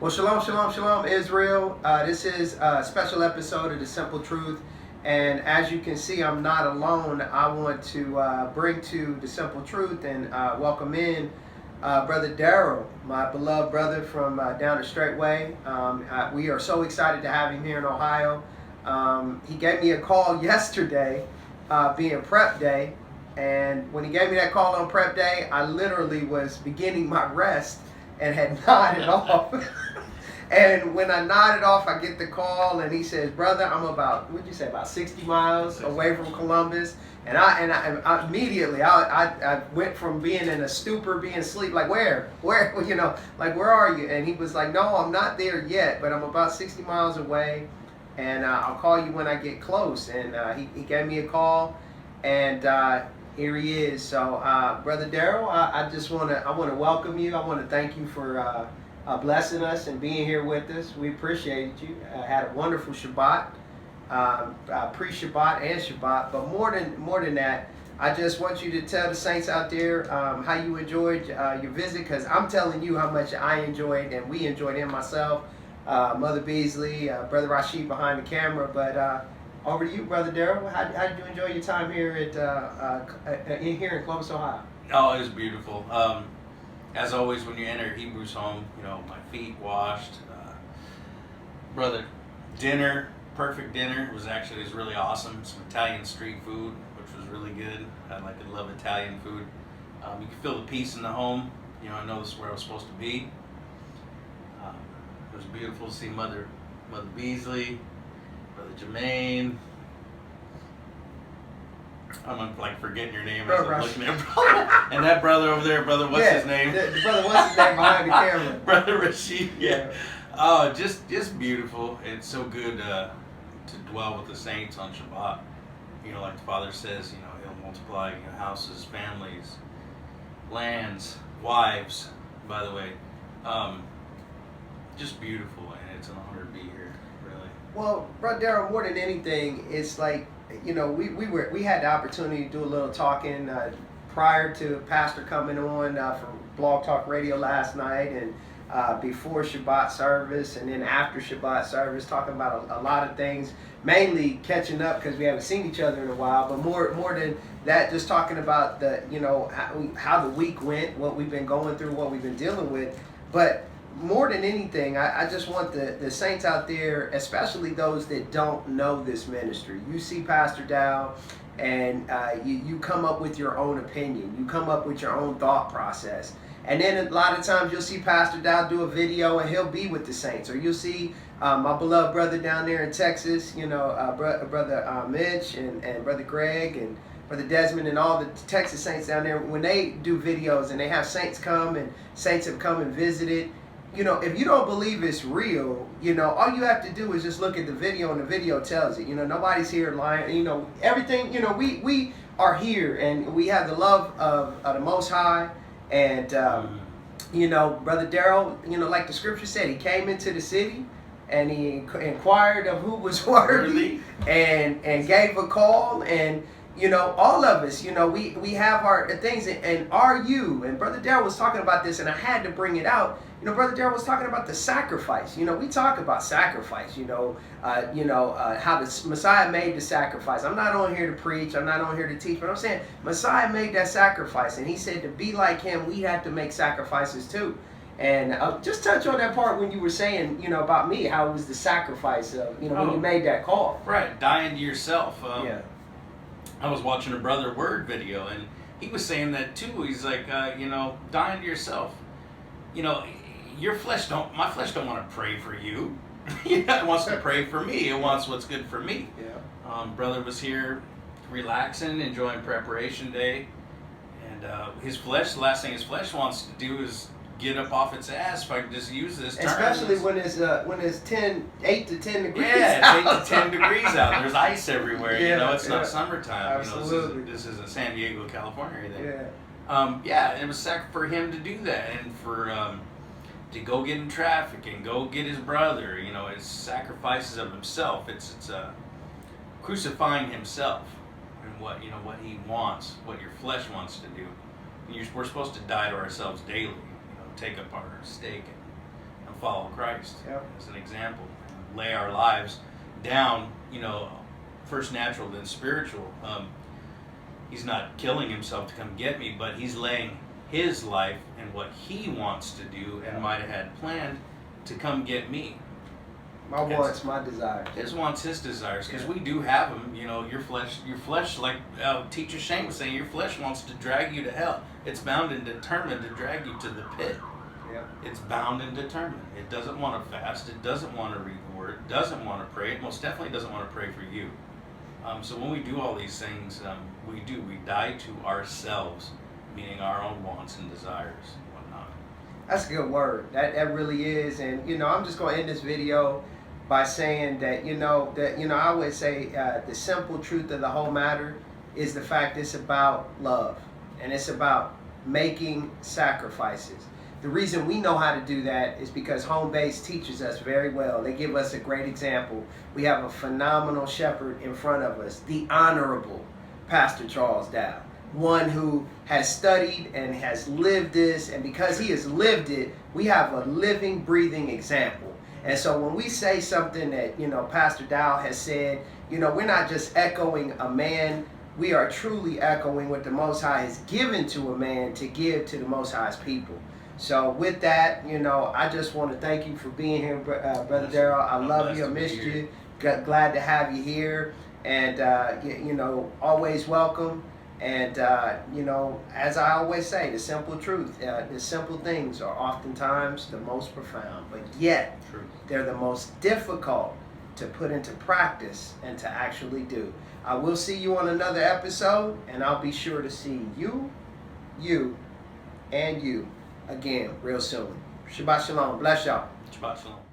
Well, shalom, shalom, shalom, Israel. This is a special episode of The Simple Truth. And as you can see, I'm not alone. I want to bring to The Simple Truth and welcome in Brother Darrell, my beloved brother from down the Straitway. We are so excited to have him here in Ohio. He gave me a call yesterday, being prep day. And when he gave me that call on prep day, I literally was beginning my rest and had nodded off. And when I nodded off, I get the call, and he says, "Brother, I'm about, what'd you say, about 60 miles away from Columbus." And I immediately, I went from being in a stupor, being asleep, like, where, you know, like, where are you? And he was like, "No, I'm not there yet, but I'm about 60 miles away, and I'll call you when I get close." And he gave me a call, and here he is. So, Brother Darrell, I want to welcome you. I want to thank you for blessing us and being here with us. We appreciate you. Had a wonderful Shabbat, pre-Shabbat and Shabbat. But more than that, I just want you to tell the saints out there how you enjoyed your visit, because I'm telling you how much I enjoyed, and we enjoyed him, myself, Mother Beasley, Brother Rashid behind the camera. But over to you, Brother Darrell. How did you enjoy your time here here in Columbus, Ohio? Oh, it was beautiful. As always, when you enter Hebrews home, you know, my feet washed. Brother, dinner, perfect dinner. It was really awesome. Some Italian street food, which was really good. I love Italian food. You can feel the peace in the home. You know, I know this is where I was supposed to be. It was beautiful to see Mother Beasley, Brother Jermaine. I'm like forgetting your name as I'm looking at brother. And that brother over there, brother, what's his name? The brother, what's his name behind the camera? Brother Rashid. Yeah. Oh, just beautiful. It's so good to dwell with the saints on Shabbat. You know, like the Father says, you know, He'll multiply houses, families, lands, wives. By the way, just beautiful, and it's an honor to be here. Really. Well, Brother Darrell, more than anything, it's like, you know, we had the opportunity to do a little talking prior to Pastor coming on from Blog Talk Radio last night, and before Shabbat service, and then after Shabbat service, talking about a lot of things, mainly catching up because we haven't seen each other in a while. But more than that, just talking about the, you know, how the week went, what we've been going through, what we've been dealing with. But more than anything, I just want the saints out there, especially those that don't know this ministry. You see Pastor Dow, and you come up with your own opinion. You come up with your own thought process. And then a lot of times you'll see Pastor Dow do a video, and he'll be with the saints. Or you'll see my beloved brother down there in Texas, you know, Brother Mitch and Brother Greg and Brother Desmond and all the Texas saints down there, when they do videos and they have saints come, and saints have come and visited. You know, if you don't believe it's real, you know, all you have to do is just look at the video, and the video tells it. You know, nobody's here lying. You know, everything, you know, we are here, and we have the love of the Most High. And, you know, Brother Darrell, you know, like the scripture said, he came into the city, and he inquired of who was worthy, and gave a call. And, you know, all of us, you know, we have our things, and are you, and Brother Darrell was talking about this, and I had to bring it out. You know, Brother Darrell was talking about the sacrifice. You know, we talk about sacrifice, how the Messiah made the sacrifice. I'm not on here to preach. I'm not on here to teach. But I'm saying Messiah made that sacrifice. And he said to be like him, we have to make sacrifices too. And just touch on that part when you were saying, you know, about me, how it was the sacrifice of, you know, when you made that call. Right, dying to yourself. Yeah. I was watching a Brother Word video, and he was saying that too. He's like, you know, dying to yourself. You know, my flesh don't want to pray for you. It wants to pray for me. It wants what's good for me. Yeah. Brother was here relaxing, enjoying preparation day. And the last thing his flesh wants to do is get up off its ass, if I can just use this term. Especially when it's 8 to 10 degrees Yeah, it's 8 to 10 degrees out. There's ice everywhere. You know, it's not summertime. Absolutely. You know, this isn't San Diego, California. Yeah. And it was for him to do that, and for to go get in traffic and go get his brother. You know, it's sacrifices of himself. It's crucifying himself and what he wants, what your flesh wants to do. We're supposed to die to ourselves daily. You know, take up our stake and follow Christ Yep. as an example, lay our lives down, first natural, then spiritual. He's not killing himself to come get me, but he's laying his life and what he wants to do and might have had planned to come get me. My wants, my desires. His wants, his desires, because we do have them. Your flesh, like Teacher Shane was saying, your flesh wants to drag you to hell. It's bound and determined to drag you to the pit. Yeah. It's bound and determined. It doesn't want to fast. It doesn't want to read the Word. It doesn't want to pray. It most definitely doesn't want to pray for you. So when we do all these things, we die to ourselves, meaning our own wants and desires and whatnot. That's a good word. That really is. And I'm just going to end this video by saying that I always say the simple truth of the whole matter is the fact it's about love, and it's about making sacrifices. The reason we know how to do that is because home base teaches us very well. They give us a great example. We have a phenomenal shepherd in front of us, the Honorable Pastor Charles Darrell, one who has studied and has lived this, and because he has lived it, we have a living, breathing example. And so when we say something that, Pastor Darrell has said, we're not just echoing a man, we are truly echoing what the Most High has given to a man to give to the Most High's people. So with that, I just want to thank you for being here, Brother Darrell. I love you. I missed you. Glad to have you here. And, always welcome. And, as I always say, the simple truth, the simple things are oftentimes the most profound, but yet they're the most difficult to put into practice and to actually do. I will see you on another episode, and I'll be sure to see you, and you again real soon. Shabbat Shalom. Bless y'all. Shabbat Shalom.